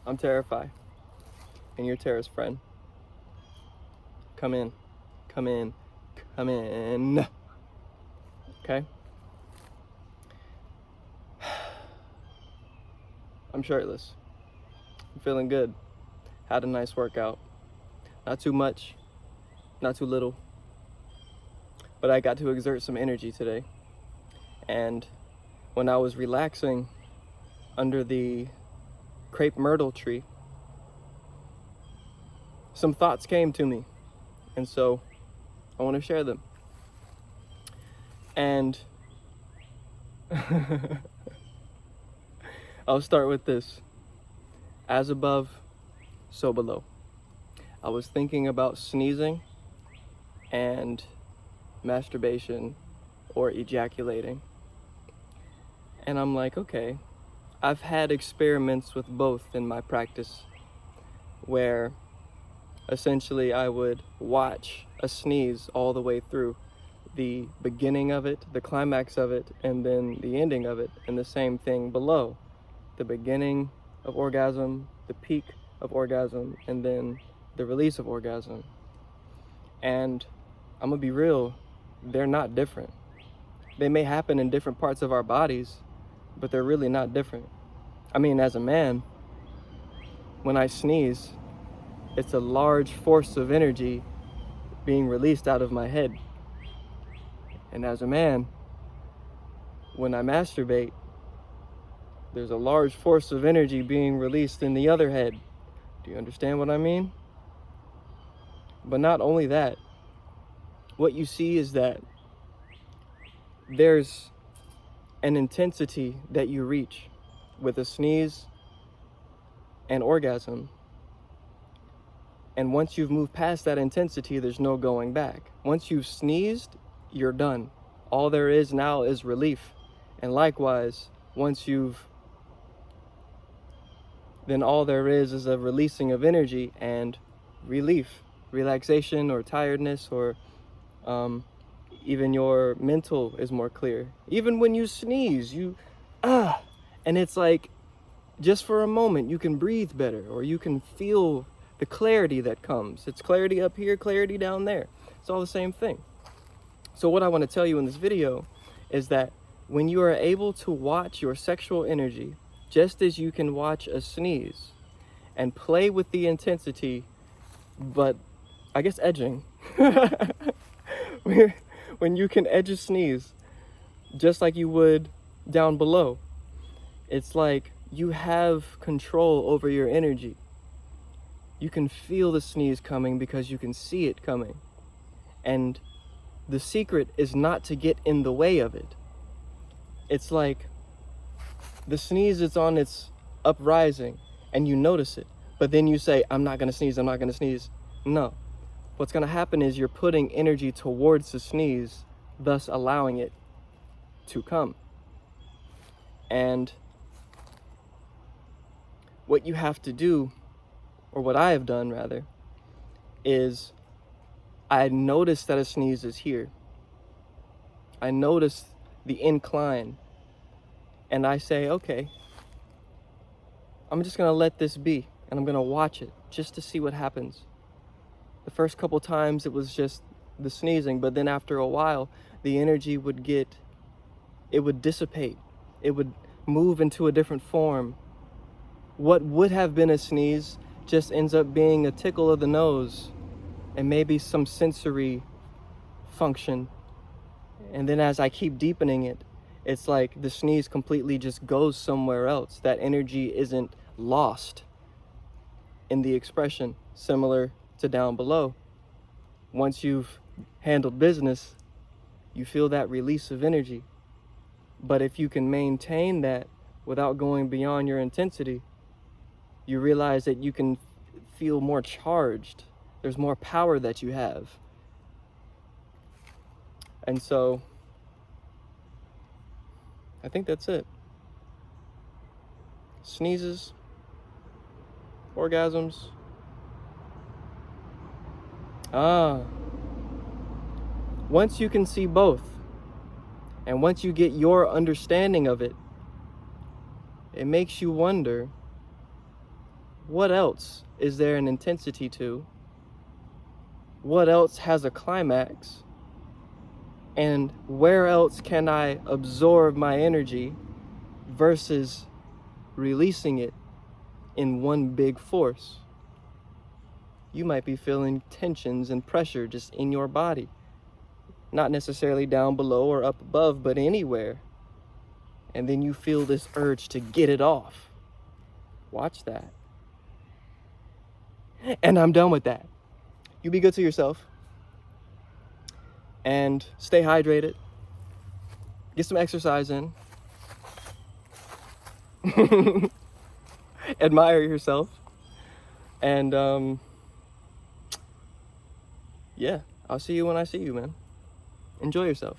I'm Terrify, and your terrorist friend. Come in, come in, come in. Okay? I'm shirtless. I'm feeling good. Had a nice workout. Not too much, not too little. But I got to exert some energy today. And when I was relaxing under the crepe myrtle tree, some thoughts came to me. And so I want to share them. And I'll start with this. As above, so below. I was thinking about sneezing and masturbation or ejaculating. And I'm like, okay, I've had experiments with both in my practice where essentially I would watch a sneeze all the way through, the beginning of it, the climax of it, and then the ending of it, and the same thing below, the beginning of orgasm, the peak of orgasm, and then the release of orgasm. And I'm gonna be real, they're not different. They may happen in different parts of our bodies, but they're really not different. I mean, as a man, when I sneeze, it's a large force of energy being released out of my head. And as a man, when I masturbate, there's a large force of energy being released in the other head. Do you understand what I mean? But not only that, what you see is that there's an intensity that you reach with a sneeze and orgasm. And once you've moved past that intensity, there's no going back. Once you've sneezed, you're done. All there is now is relief. And likewise, once you've, then all there is a releasing of energy and relief, relaxation or tiredness, or even your mental is more clear. Even when you sneeze, and it's like, just for a moment, you can breathe better, or you can feel the clarity that comes. It's clarity up here, clarity down there. It's all the same thing. So what I want to tell you in this video is that when you are able to watch your sexual energy, just as you can watch a sneeze, and play with the intensity, but I guess edging, when you can edge a sneeze, just like you would down below, it's like you have control over your energy. You can feel the sneeze coming because you can see it coming. And the secret is not to get in the way of it. It's like the sneeze is on its uprising and you notice it, but then you say, I'm not gonna sneeze, I'm not gonna sneeze. No. What's gonna happen is you're putting energy towards the sneeze, thus allowing it to come. And what you have to do, or what I have done rather, is I notice that a sneeze is here. I notice the incline, and I say, okay, I'm just gonna let this be, and I'm gonna watch it just to see what happens. The first couple times it was just the sneezing, but then after a while, the energy would dissipate. It would move into a different form. What would have been a sneeze just ends up being a tickle of the nose and maybe some sensory function. And then as I keep deepening it, it's like the sneeze completely just goes somewhere else. That energy isn't lost in the expression, similar to down below. Once you've handled business, you feel that release of energy. But if you can maintain that without going beyond your intensity, you realize that you can feel more charged. There's more power that you have. And so, I think that's it. Sneezes, orgasms. Once you can see both, and once you get your understanding of it, it makes you wonder, what else is there an intensity to? What else has a climax? And where else can I absorb my energy versus releasing it in one big force? You might be feeling tensions and pressure just in your body. Not necessarily down below or up above, but anywhere. And then you feel this urge to get it off. Watch that. And I'm done with that. You be good to yourself. And stay hydrated. Get some exercise in. Admire yourself. And yeah, I'll see you when I see you, man. Enjoy yourself.